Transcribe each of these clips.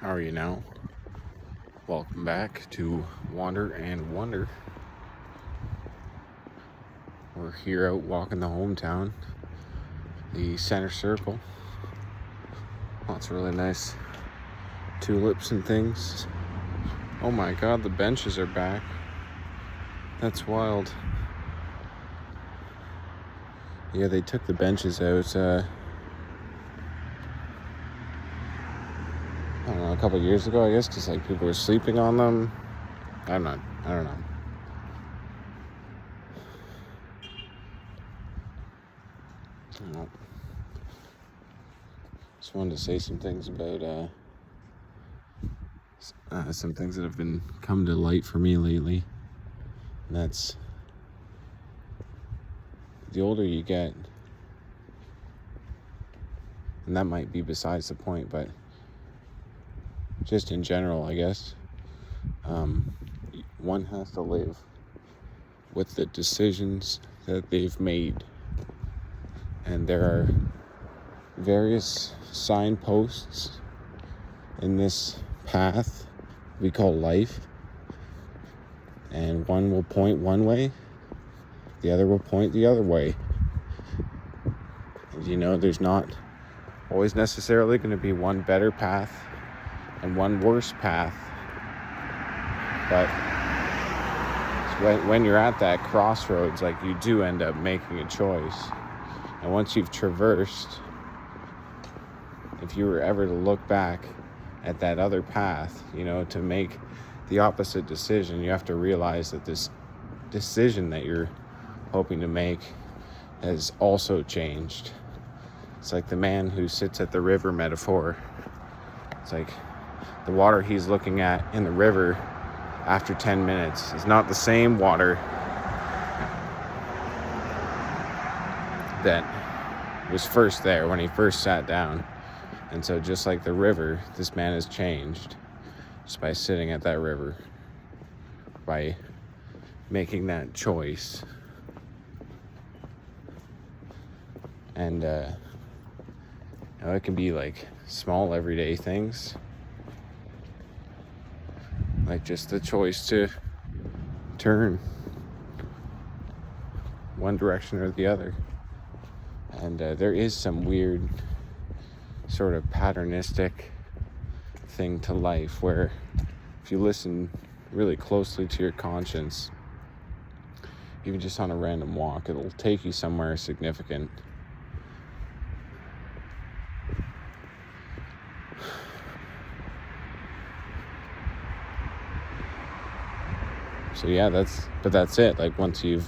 How are you now? Welcome back to Wander and Wonder. We're here out walking the hometown, the center circle. Lots of really nice tulips and things. Oh my god, the benches are back. That's wild. Yeah, they took the benches out I don't know, a couple years ago, I guess, because like people were sleeping on them. I don't know. Just wanted to say some things about some things that have been come to light for me lately. And that's the older you get, and that might be besides the point, but just in general, I guess, one has to live with the decisions that they've made. And there are various signposts in this path we call life. And one will point one way, the other will point the other way. And there's not always necessarily going to be one better path and one worse path. But when you're at that crossroads, like, you do end up making a choice. And once you've traversed, if you were ever to look back at that other path, to make the opposite decision, you have to realize that this decision that you're hoping to make has also changed. It's like the man who sits at the river metaphor. It's like the water he's looking at in the river after 10 minutes is not the same water that was first there when he first sat down. And so just like the river, this man has changed just by sitting at that river, by making that choice. And it can be like small everyday things, like just the choice to turn one direction or the other. And there is some weird sort of patternistic thing to life where if you listen really closely to your conscience, even just on a random walk, it'll take you somewhere significant. So yeah, that's it. Like once you've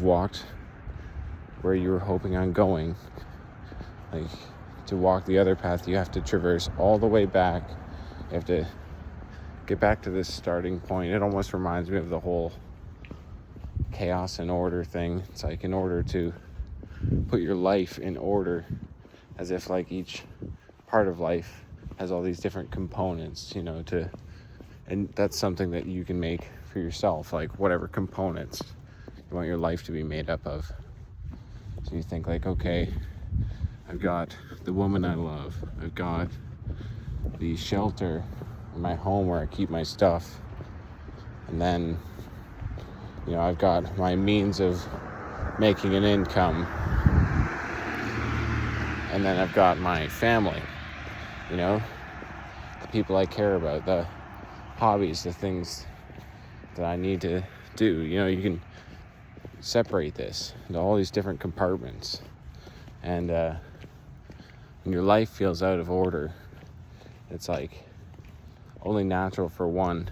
walked where you were hoping on going, like to walk the other path, you have to traverse all the way back. You have to get back to this starting point. It almost reminds me of the whole chaos and order thing. It's like, in order to put your life in order, as if like each part of life has all these different components, and that's something that you can make for yourself, like whatever components you want your life to be made up of. So you think like, okay, I've got the woman I love, I've got the shelter, my home where I keep my stuff, and then I've got my means of making an income, and then I've got my family, the people I care about, the hobbies, the things that I need to do. You can separate this into all these different compartments. And when your life feels out of order, it's like only natural for one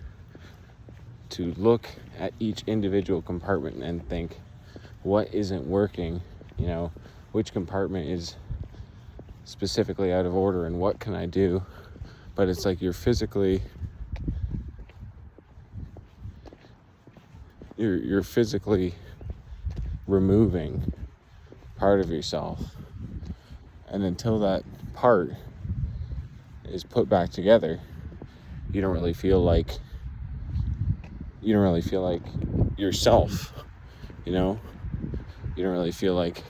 to look at each individual compartment and think, what isn't working? Which compartment is specifically out of order and what can I do? But it's like you're physically removing part of yourself, and until that part is put back together, you don't really feel like yourself. You don't really feel like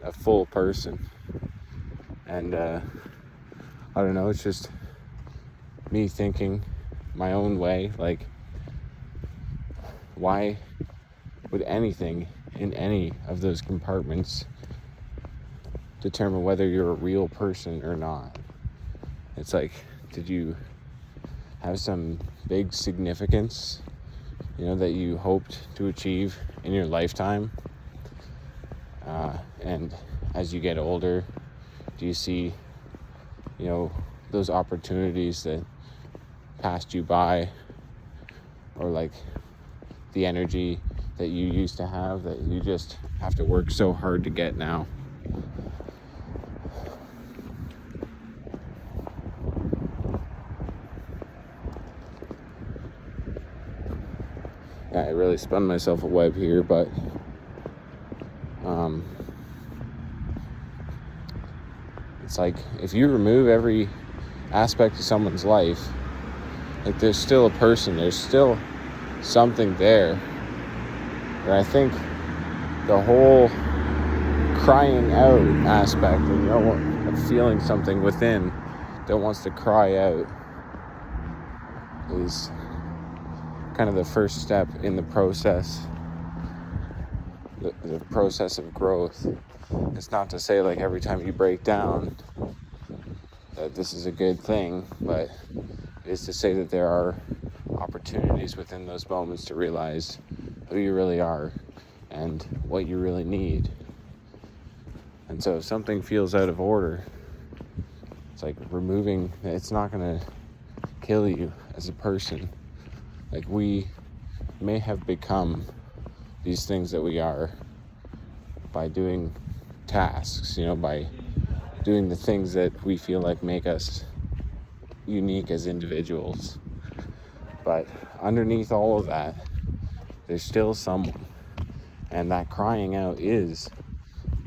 a full person. And I don't know, it's just me thinking my own way. Like, why would anything in any of those compartments determine whether you're a real person or not? It's like, did you have some big significance, that you hoped to achieve in your lifetime? And as you get older, do you see, those opportunities that passed you by, or like the energy that you used to have that you just have to work so hard to get now? Yeah, I really spun myself a web here, but it's like, if you remove every aspect of someone's life, like, there's still a person, there's still something there. And I think the whole crying out aspect, of feeling something within that wants to cry out, is kind of the first step in the process, the process of growth. It's not to say, like, every time you break down that this is a good thing, but it is to say that there are opportunities within those moments to realize who you really are and what you really need. And so if something feels out of order, it's like it's not going to kill you as a person. Like, we may have become these things that we are by doing tasks, by doing the things that we feel like make us unique as individuals. But underneath all of that, there's still someone. And that crying out is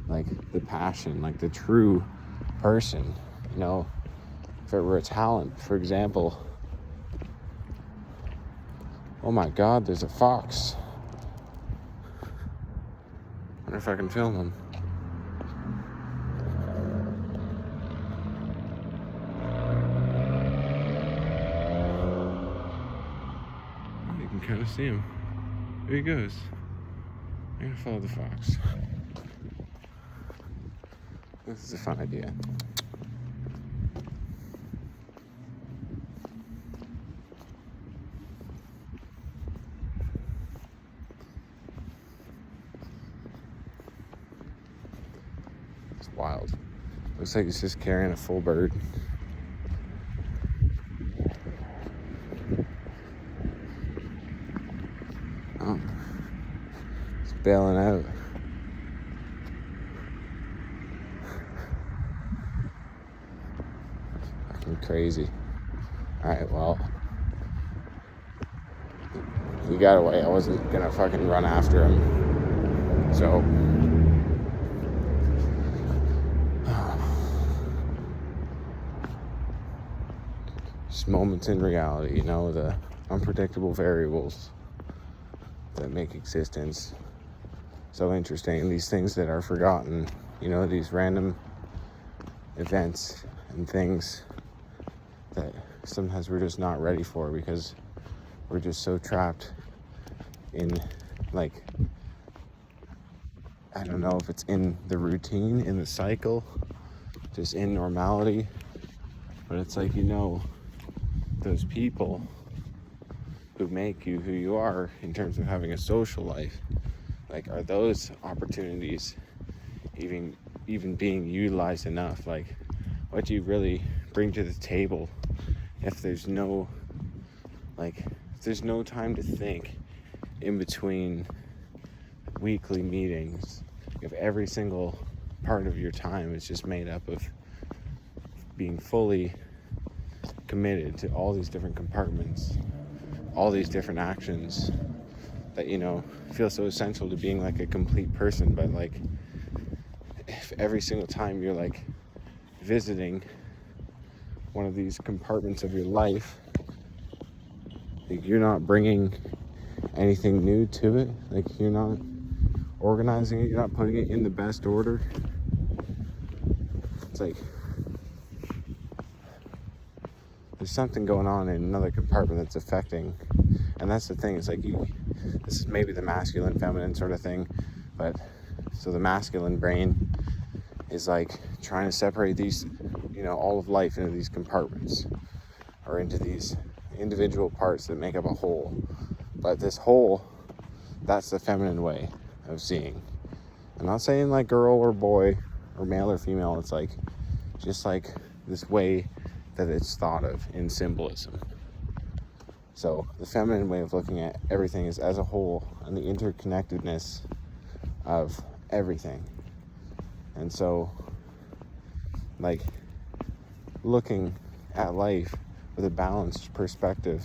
like the passion, like the true person. If it were a talent, for example. Oh my God, there's a fox. I wonder if I can film him. You can kind of see him. There he goes. I'm gonna follow the fox. This is a fun idea. It's wild. Looks like he's just carrying a full bird. Oh, he's bailing out. Fucking crazy. Alright, well, he got away. I wasn't gonna fucking run after him. So, just moments in reality, the unpredictable variables that make existence so interesting. These things that are forgotten, these random events and things that sometimes we're just not ready for because we're just so trapped in, like, I don't know if it's in the routine, in the cycle, just in normality. But it's like, those people who make you who you are in terms of having a social life, like, are those opportunities even being utilized enough? Like, what do you really bring to the table if there's no time to think in between weekly meetings? If every single part of your time is just made up of being fully committed to all these different compartments, all these different actions that feel so essential to being like a complete person. But like, if every single time you're like visiting one of these compartments of your life, like, you're not bringing anything new to it, like, you're not organizing it, you're not putting it in the best order, it's like, there's something going on in another compartment that's affecting. And that's the thing, it's like this is maybe the masculine feminine sort of thing, but so the masculine brain is like trying to separate these, all of life into these compartments, or into these individual parts that make up a whole. But this whole, that's the feminine way of seeing. I'm not saying like girl or boy or male or female, it's like just like this way that it's thought of in symbolism. So the feminine way of looking at everything is as a whole and the interconnectedness of everything. And so like looking at life with a balanced perspective,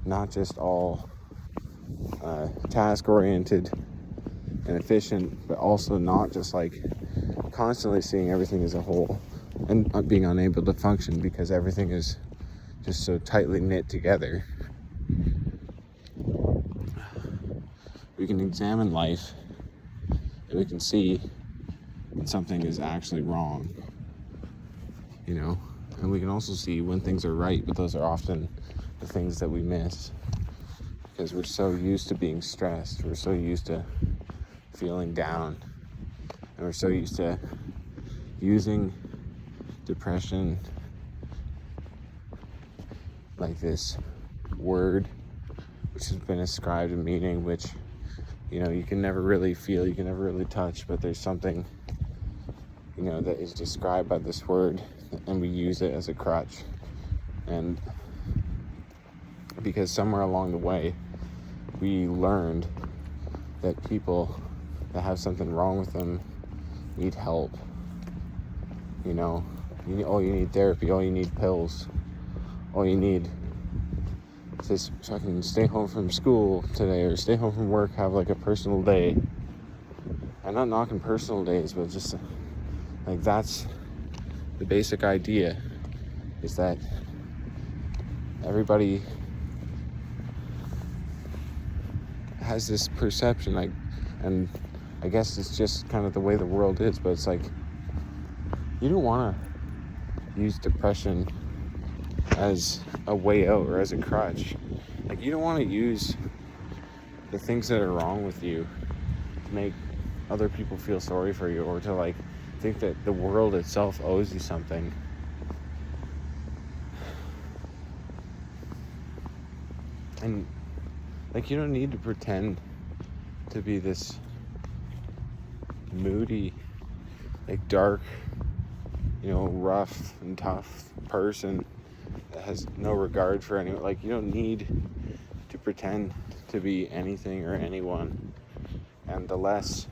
not just all task oriented and efficient, but also not just like constantly seeing everything as a whole and being unable to function because everything is just so tightly knit together. We can examine life and we can see when something is actually wrong, and we can also see when things are right, but those are often the things that we miss because we're so used to being stressed, we're so used to feeling down, and we're so used to using depression like this word which has been ascribed a meaning which you can never really feel, you can never really touch, but there's something that is described by this word, and we use it as a crutch. And because somewhere along the way we learned that people that have something wrong with them need help. You need therapy, you need pills, you need to fucking stay home from school today or stay home from work, have like a personal day. I'm not knocking personal days, but just like that's the basic idea, is that everybody has this perception, and I guess it's just kind of the way the world is, but it's like you don't want to use depression as a way out or as a crutch. Like you don't want to use the things that are wrong with you to make other people feel sorry for you, or to like think that the world itself owes you something. And like you don't need to pretend to be this moody, like dark, rough and tough person that has no regard for anyone. Like you don't need to pretend to be anything or anyone. And the less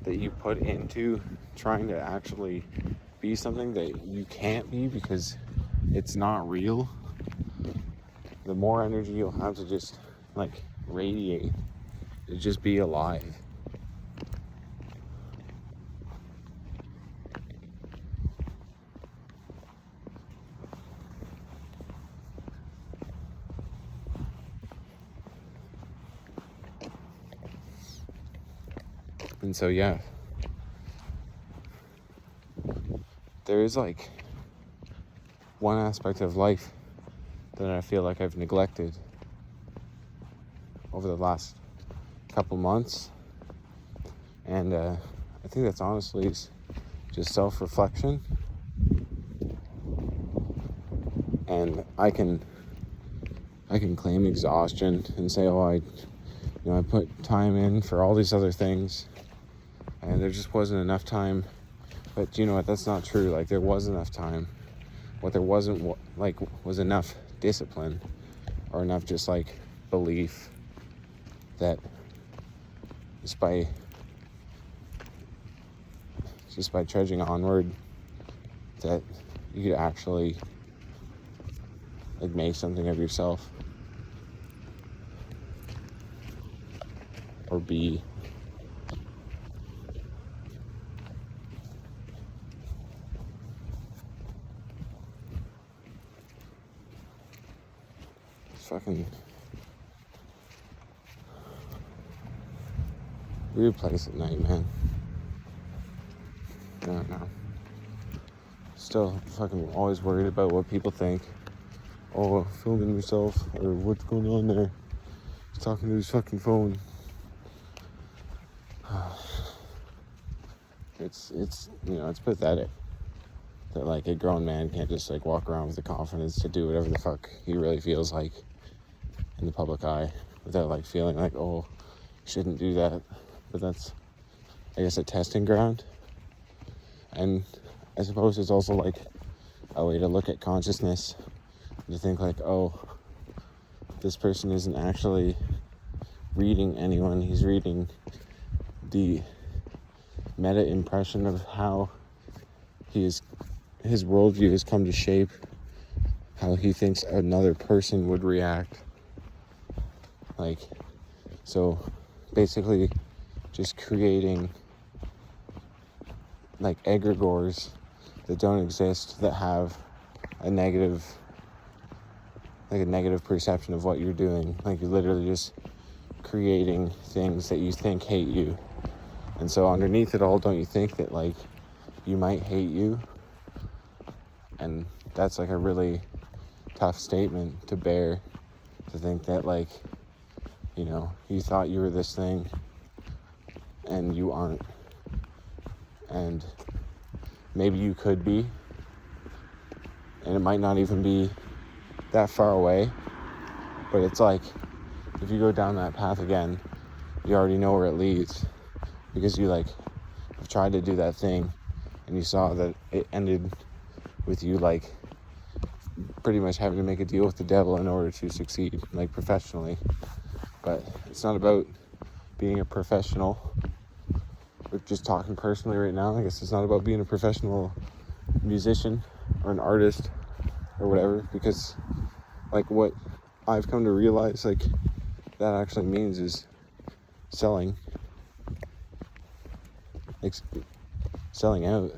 that you put into trying to actually be something that you can't be because it's not real, the more energy you'll have to just like radiate, to just be alive. And so there is like one aspect of life that I feel like I've neglected over the last couple months, and I think that's honestly just self-reflection. And I can claim exhaustion and say, I put time in for all these other things and there just wasn't enough time. But you know what, that's not true. Like there was enough time. What there wasn't was enough discipline, or enough just like belief that just by trudging onward, that you could actually like make something of yourself, or be. Fucking weird place at night, man. I don't know. Still fucking always worried about what people think. oh, filming yourself, or what's going on there? He's talking to his fucking phone. It's it's pathetic that like a grown man can't just like walk around with the confidence to do whatever the fuck he really feels like in the public eye without like feeling like, oh, shouldn't do that. But that's, I guess, a testing ground. And I suppose it's also like a way to look at consciousness, to think like, oh, this person isn't actually reading anyone, he's reading the meta impression of how his worldview has come to shape how he thinks another person would react. Like, so basically just creating like egregores that don't exist, that have a negative perception of what you're doing. Like, you're literally just creating things that you think hate you. And so underneath it all, don't you think that like you might hate you? And that's like a really tough statement to bear, to think that like, you thought you were this thing and you aren't. And maybe you could be, and it might not even be that far away, but it's like, if you go down that path again, you already know where it leads, because you like have tried to do that thing and you saw that it ended with you like pretty much having to make a deal with the devil in order to succeed, like professionally. But it's not about being a professional. We're just talking personally right now. I guess it's not about being a professional musician or an artist or whatever, because like what I've come to realize like that actually means is selling out,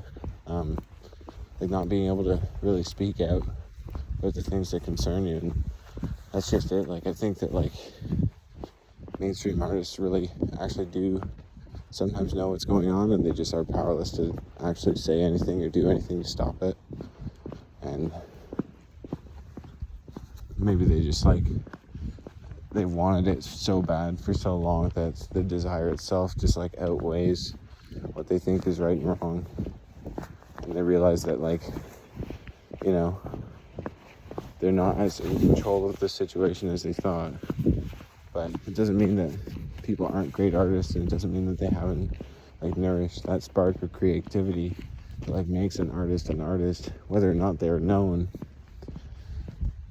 like not being able to really speak out about the things that concern you. And that's just it. Like, I think that like mainstream artists really actually do sometimes know what's going on, and they just are powerless to actually say anything or do anything to stop it. And maybe they just like, they wanted it so bad for so long that the desire itself just like outweighs what they think is right and wrong. And they realize that like, they're not as in control of the situation as they thought. But it doesn't mean that people aren't great artists, and it doesn't mean that they haven't like nourished that spark of creativity that like makes an artist, whether or not they're known.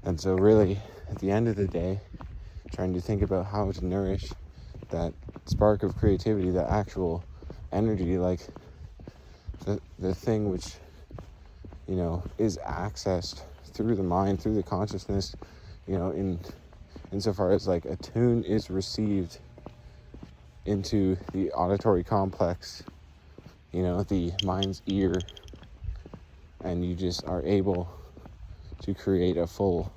And so really, at the end of the day, trying to think about how to nourish that spark of creativity, that actual energy, like the thing which, is accessed through the mind, through the consciousness, insofar as like a tune is received into the auditory complex, the mind's ear, and you just are able to create a full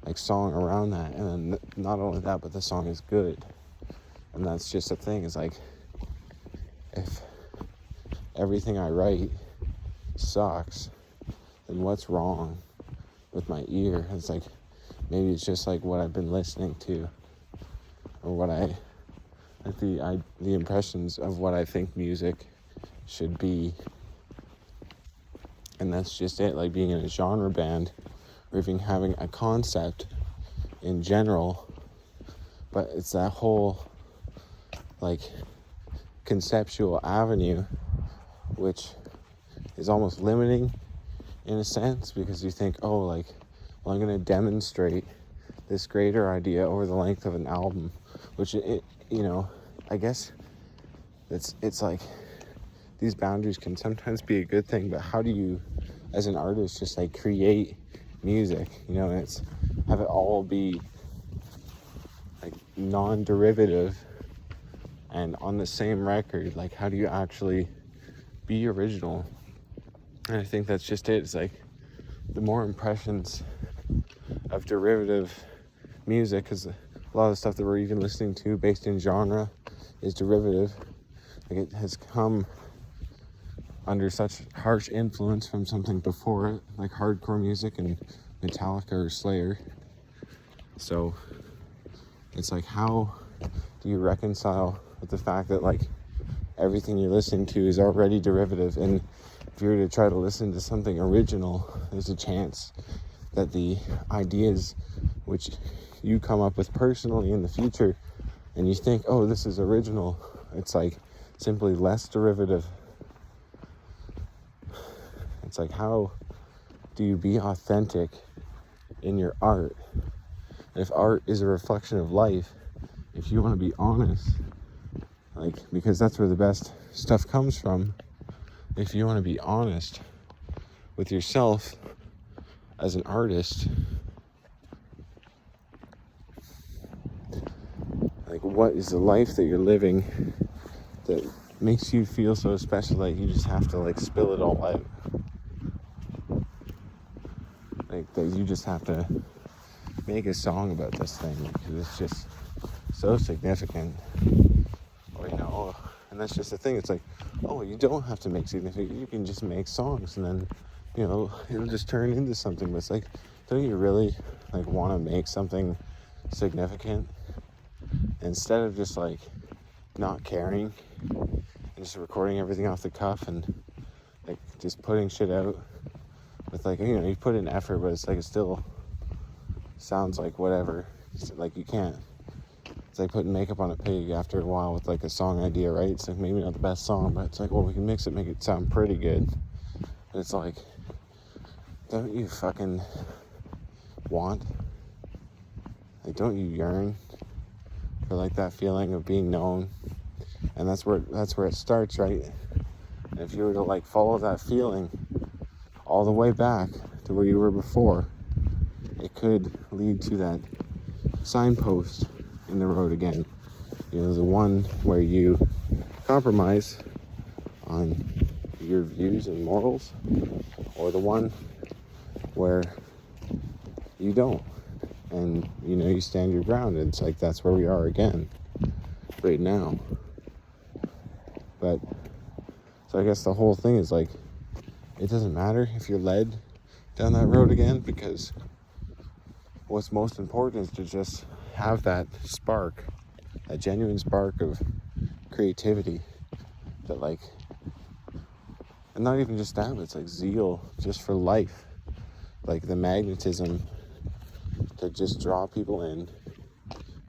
like song around that. And then not only that, but the song is good. And that's just the thing, is like, if everything I write sucks, then what's wrong with my ear? It's like, maybe it's just like what I've been listening to, or what I like, the impressions of what I think music should be. And that's just it. Like, being in a genre band, or even having a concept in general, but it's that whole like conceptual avenue which is almost limiting in a sense, because you think, oh, like, well, I'm going to demonstrate this greater idea over the length of an album, which I guess it's like these boundaries can sometimes be a good thing, but how do you, as an artist, just like create music, and it's have it all be like non-derivative and on the same record? Like, how do you actually be original? And I think that's just it. It's like, the more impressions of derivative music, because a lot of the stuff that we're even listening to based in genre is derivative. Like, it has come under such harsh influence from something before it, like hardcore music and Metallica or Slayer. So it's like, how do you reconcile with the fact that like everything you're listening to is already derivative, and if you were to try to listen to something original, there's a chance that the ideas which you come up with personally in the future and you think, oh, this is original, it's like simply less derivative. It's like, how do you be authentic in your art? If art is a reflection of life, if you want to be honest, like, because that's where the best stuff comes from, if you want to be honest with yourself as an artist, like, what is the life that you're living that makes you feel so special that you just have to like spill it all out? Like, that you just have to make a song about this thing because it's just so significant. Or, you know, and that's just the thing. It's like, oh, you don't have to make significant. You can just make songs, and then, you know, it'll just turn into something. But it's like, don't you really like want to make something significant instead of just like not caring and just recording everything off the cuff and like just putting shit out with, like, you know, you put in effort, but it's like it still sounds like whatever. It's like you can't. It's like putting makeup on a pig after a while with like a song idea, right? It's like maybe not the best song, but it's like, well, we can mix it, make it sound pretty good. But it's like, don't you fucking want, like, don't you yearn for like that feeling of being known? And that's where it starts, right? And if you were to like follow that feeling all the way back to where you were before, it could lead to that signpost in the road again. You know, the one where you compromise on your views and morals, or the one where you don't, and, you know, you stand your ground. It's like, that's where we are again right now. But so I guess the whole thing is like, it doesn't matter if you're led down that road again, because what's most important is to just have that spark, that genuine spark of creativity, that like, and not even just that, but it's like zeal just for life, like the magnetism to just draw people in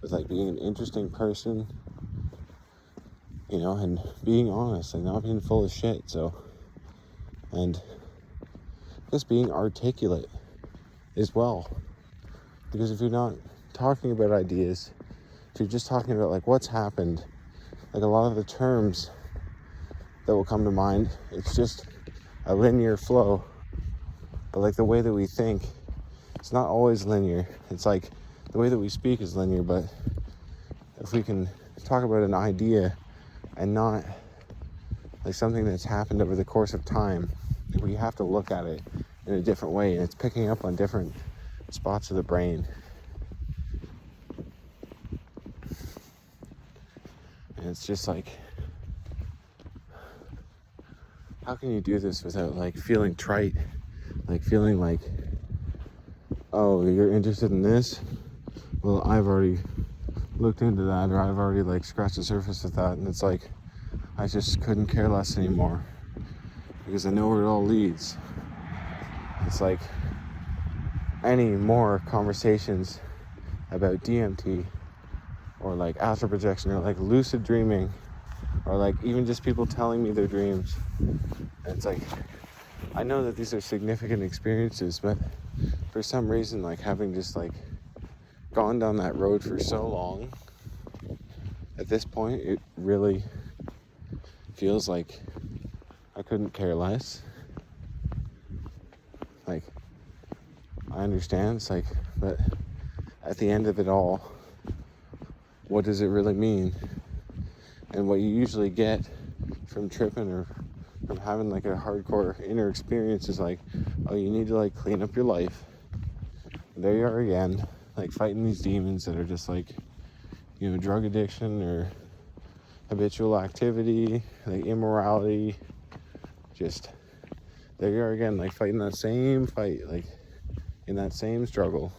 with like being an interesting person, you know, and being honest and not being full of shit. So, and just being articulate as well, because if you're not talking about ideas, if you're just talking about like what's happened, like a lot of the terms that will come to mind, it's just a linear flow. But like the way that we think, it's not always linear. It's like the way that we speak is linear, but if we can talk about an idea and not like something that's happened over the course of time, we have to look at it in a different way, and it's picking up on different spots of the brain. And it's just like, how can you do this without like feeling trite, like feeling like, oh, you're interested in this? Well, I've already looked into that, or I've already like scratched the surface of that, and it's like, I just couldn't care less anymore because I know where it all leads. It's like any more conversations about DMT, or like astral projection, or like lucid dreaming, or like even just people telling me their dreams. And it's like, I know that these are significant experiences, but for some reason, like having just like gone down that road for so long, at this point it really feels like I couldn't care less. Like, I understand, it's like, but at the end of it all, what does it really mean? And what you usually get from tripping or from having like a hardcore inner experience is like, oh, you need to like clean up your life. And there you are again, like fighting these demons that are just like, you know, drug addiction or habitual activity, like immorality, just, there you are again, like fighting that same fight, like in that same struggle.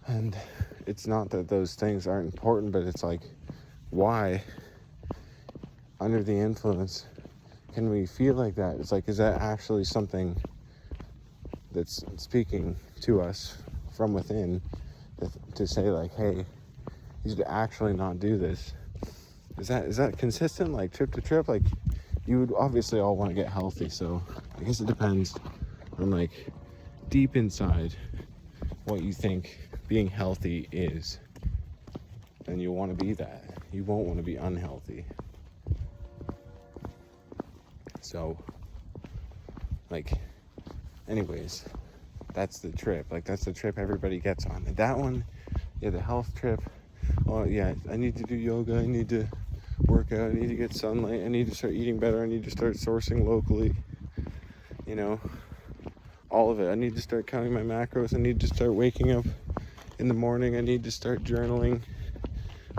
And it's not that those things aren't important, but it's like, why, under the influence, can we feel like that? It's like, is that actually something that's speaking to us from within to say like, hey, you should actually not do this? Is that consistent, like trip to trip? Like, you would obviously all want to get healthy, so I guess it depends on like deep inside what you think being healthy is. And you want to be that. You won't want to be unhealthy. So, like, anyways, that's the trip. Like, that's the trip everybody gets on. And that one, yeah, the health trip. Oh, yeah, I need to do yoga. I need to work out. I need to get sunlight. I need to start eating better. I need to start sourcing locally. You know, all of it. I need to start counting my macros. I need to start waking up in the morning. I need to start journaling.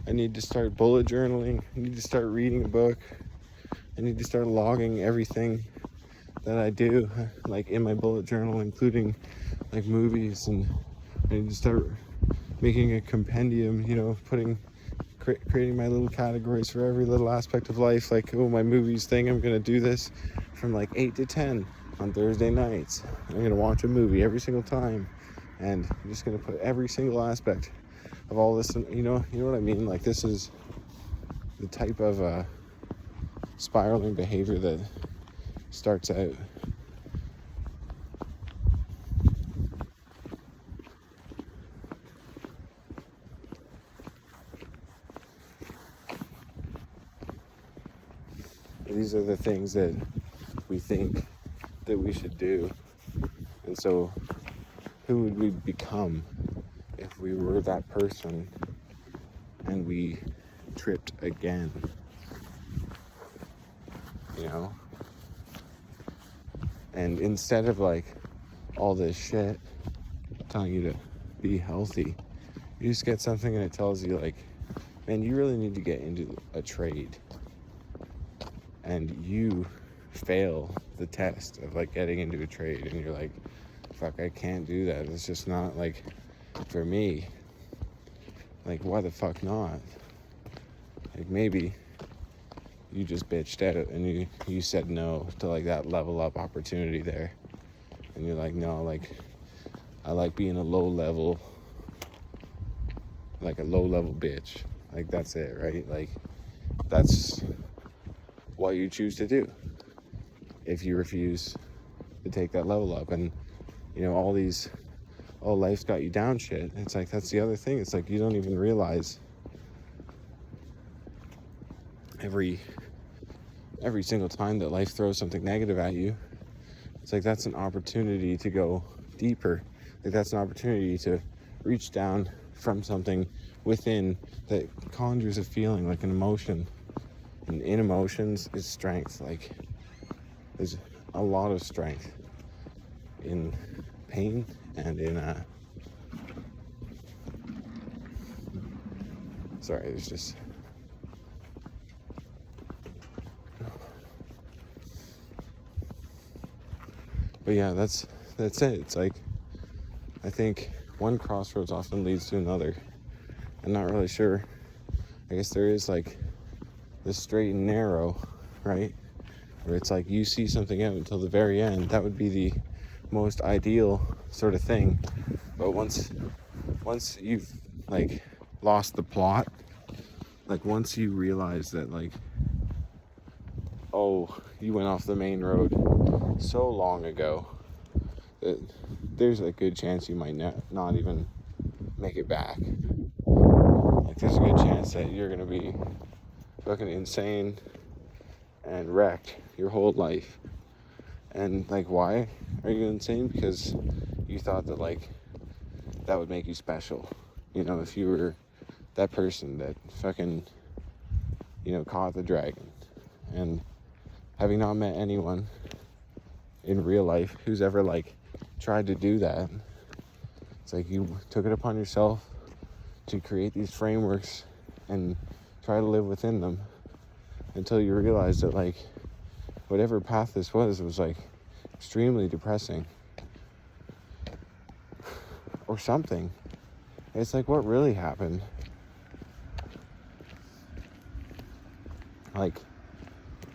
I need to start bullet journaling. I need to start reading a book. I need to start logging everything that I do, like in my bullet journal, including like movies. And I need to start making a compendium, you know, creating my little categories for every little aspect of life. Like, oh, my movies thing, I'm gonna do this from like 8 to 10 on Thursday nights. I'm gonna watch a movie every single time, and I'm just gonna put every single aspect of all this, you know what I mean? Like, this is the type of spiraling behavior that starts out. These are the things that we think that we should do. And so, who would we become if we were that person and we tripped again? You know? And instead of like all this shit telling you to be healthy, you just get something and it tells you like, man, you really need to get into a trade. And you fail the test of like getting into a trade, and you're like, fuck, I can't do that. It's just not like for me. Like, why the fuck not? Like, maybe you just bitched out and you said no to like that level up opportunity there, and you're like, no, like I like being a low level bitch. Like, that's it, right? Like, that's what you choose to do if you refuse to take that level up. And you know, all life's got you down shit. It's like, that's the other thing. It's like, you don't even realize every single time that life throws something negative at you, it's like, that's an opportunity to go deeper. Like, that's an opportunity to reach down from something within that conjures a feeling, like an emotion. And in emotions is strength. Like, there's a lot of strength in pain and in sorry, there's just but yeah, that's it. It's like, I think one crossroads often leads to another. I'm not really sure. I guess there is like the straight and narrow, right? Where it's like you see something out until the very end. That would be the most ideal sort of thing. But once you've like lost the plot, like once you realize that like, oh, you went off the main road so long ago that there's a good chance you might not even make it back. Like, there's a good chance that you're gonna be fucking insane and wrecked your whole life. And like, why are you insane? Because you thought that like that would make you special. You know, if you were that person that fucking, you know, caught the dragon. And having not met anyone in real life who's ever like tried to do that, it's like you took it upon yourself to create these frameworks and try to live within them until you realize that like whatever path this was like extremely depressing or something. It's like, what really happened? Like,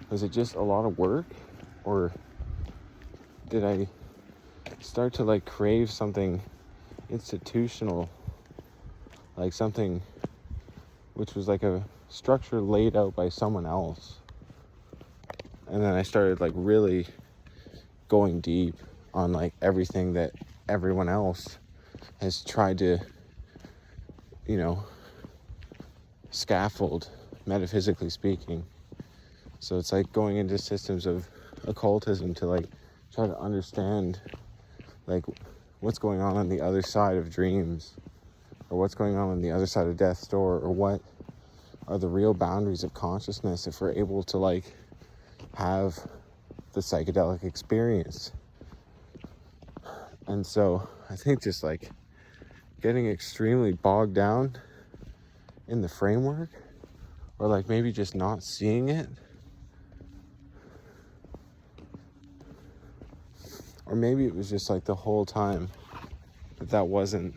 was it just a lot of work, or did I start to like crave something institutional, like something which was like a structure laid out by someone else? And then I started like really going deep on like everything that everyone else has tried to, scaffold, metaphysically speaking. So it's like going into systems of occultism to like try to understand like what's going on the other side of dreams, or what's going on the other side of death's door, or what are the real boundaries of consciousness if we're able to like have the psychedelic experience. And so I think just like getting extremely bogged down in the framework, or like maybe just not seeing it, or maybe it was just like the whole time that wasn't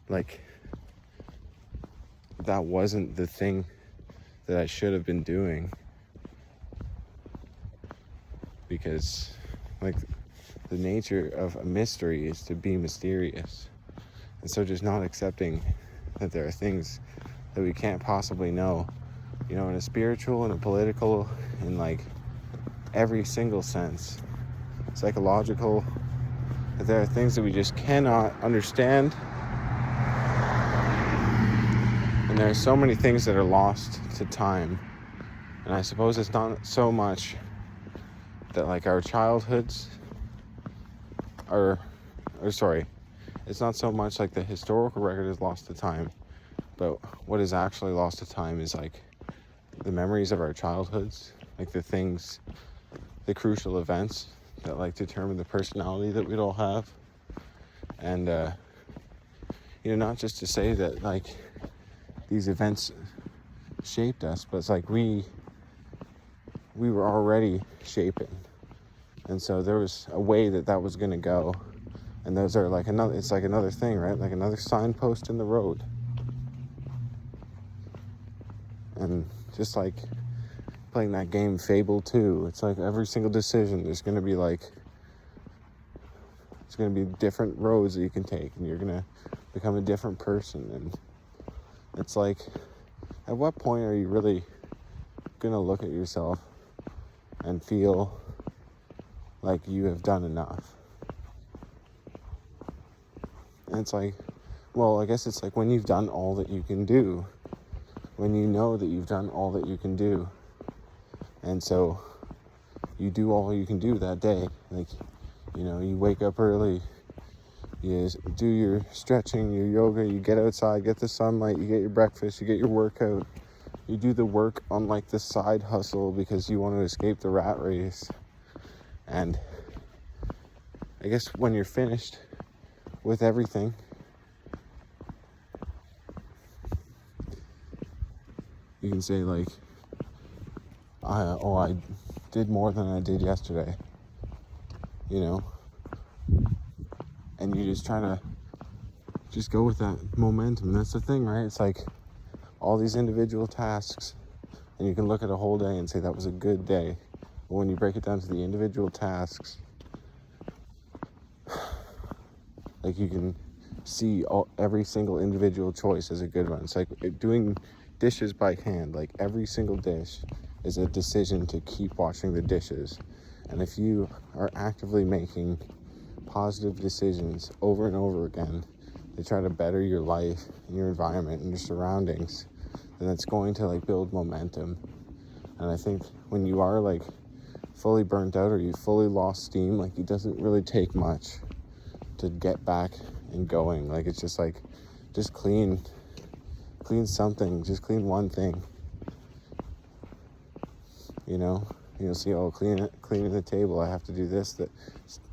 the thing that I should have been doing, because like the nature of a mystery is to be mysterious. And so just not accepting that there are things that we can't possibly know, in a spiritual and a political, in like every single sense, psychological, that there are things that we just cannot understand. And there are so many things that are lost to time. And I suppose it's not so much that like our childhoods it's not so much like the historical record is lost to time, but what is actually lost to time is like the memories of our childhoods, like the crucial events that like determine the personality that we'd all have. And not just to say that like these events shaped us, but it's like we were already shaping. And so there was a way that was going to go. And those are like it's like another thing, right? Like another signpost in the road. And just like playing that game Fable 2, it's like every single decision, it's going to be different roads that you can take, and you're going to become a different person. And it's like, at what point are you really going to look at yourself and feel like you have done enough? And it's like, well, I guess it's like when you've done all that you can do, when you know that you've done all that you can do, and so you do all you can do that day. Like, you wake up early, you do your stretching, your yoga, you get outside, get the sunlight, you get your breakfast, you get your workout, you do the work on like the side hustle because you want to escape the rat race. And I guess when you're finished with everything, you can say like, I did more than I did yesterday, and you just try to just go with that momentum. And that's the thing, right? It's like all these individual tasks, and you can look at a whole day and say that was a good day. But when you break it down to the individual tasks, like you can see every single individual choice as a good one. It's like doing dishes by hand. Like every single dish is a decision to keep washing the dishes. And if you are actively making positive decisions over and over again to try to better your life and your environment and your surroundings, then it's going to like build momentum. And I think when you are like fully burnt out, or you fully lost steam, like it doesn't really take much to get back and going. Like it's just like, just clean something, just clean one thing. You'll see, cleaning the table, I have to do this, that,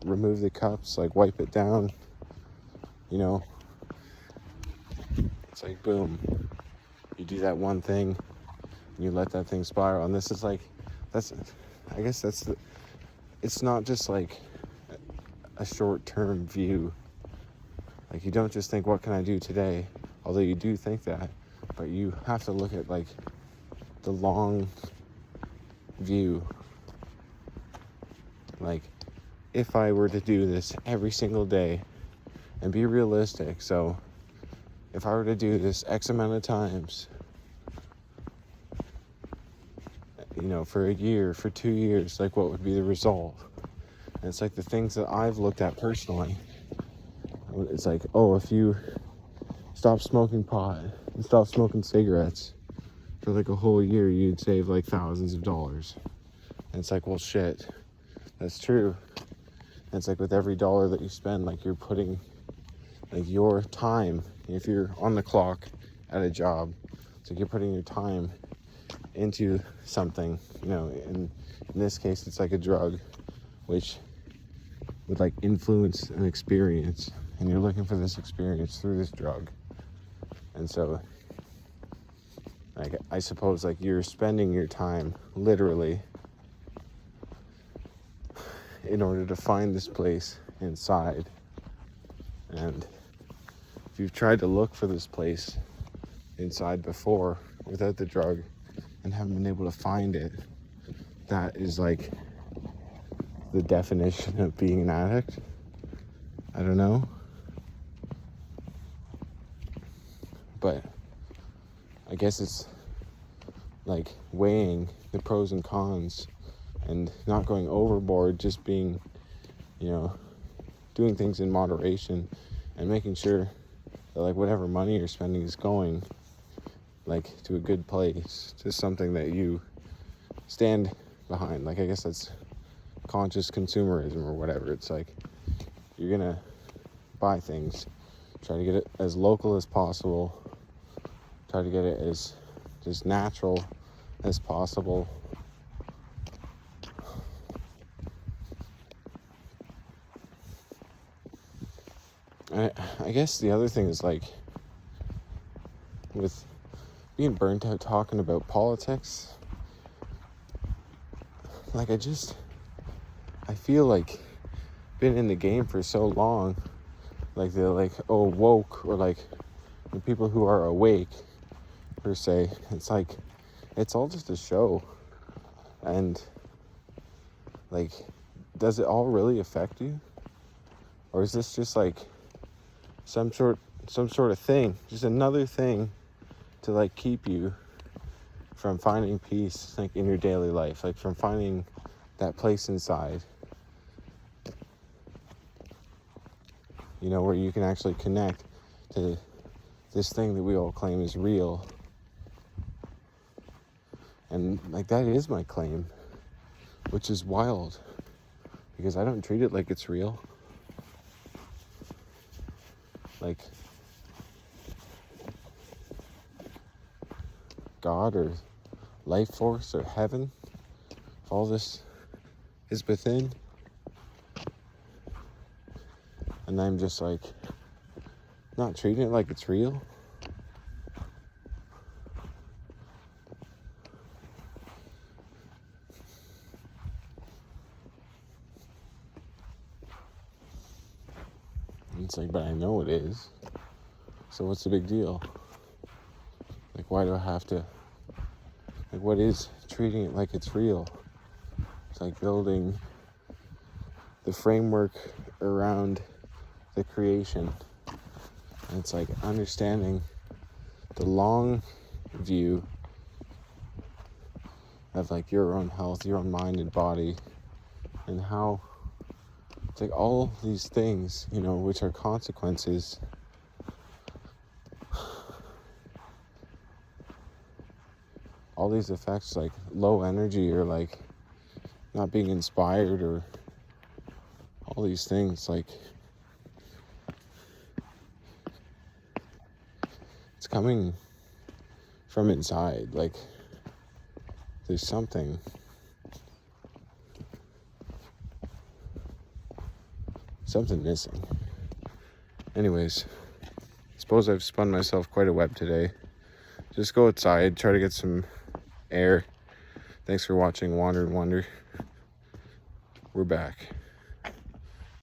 remove the cups, like wipe it down, it's like boom, you do that one thing, and you let that thing spiral. And this is like, that's I guess it's not just like a short-term view. Like, you don't just think, what can I do today? Although you do think that, but you have to look at like the long view. Like, if I were to do this every single day and be realistic, so if I were to do this X amount of times, for a year, for 2 years, like, what would be the result? And it's like the things that I've looked at personally. It's like, if you stop smoking pot and stop smoking cigarettes for like a whole year, you'd save like thousands of dollars. And it's like, well, shit, that's true. And it's like with every dollar that you spend, like, you're putting like your time, if you're on the clock at a job, it's like you're putting your time into something, in this case it's like a drug, which would like influence an experience, and you're looking for this experience through this drug. And so, like, I suppose, like, you're spending your time literally in order to find this place inside. And if you've tried to look for this place inside before without the drug and haven't been able to find it, that is like the definition of being an addict. I don't know. But I guess it's like weighing the pros and cons and not going overboard, just being, doing things in moderation and making sure that, like, whatever money you're spending is going, like, to a good place, to something that you stand behind. Like, I guess that's conscious consumerism or whatever. It's like, you're gonna buy things, try to get it as local as possible, try to get it as just natural as possible. I guess the other thing is, like, with being burnt out talking about politics, like, I feel like been in the game for so long, like, they're like, woke, or like the people who are awake per se. It's like, it's all just a show. And like, does it all really affect you? Or is this just like some sort of thing, just another thing to like keep you from finding peace, like, in your daily life, like from finding that place inside, where you can actually connect to this thing that we all claim is real. And like, that is my claim, which is wild, because I don't treat it like it's real. Like, God or life force or heaven, if all this is within, and I'm just like not treating it like it's real. And it's like, but I know it is. So what's the big deal? Like, why do I have to, like, what is treating it like it's real? It's like building the framework around the creation. And it's like understanding the long view of like your own health, your own mind and body, and how it's like all these things, which are consequences, all these effects, like low energy or like not being inspired or all these things, like it's coming from inside. Like, there's something missing. Anyways, I suppose I've spun myself quite a web today. Just go outside, try to get some air. Thanks for watching Wander and Wonder. we're back.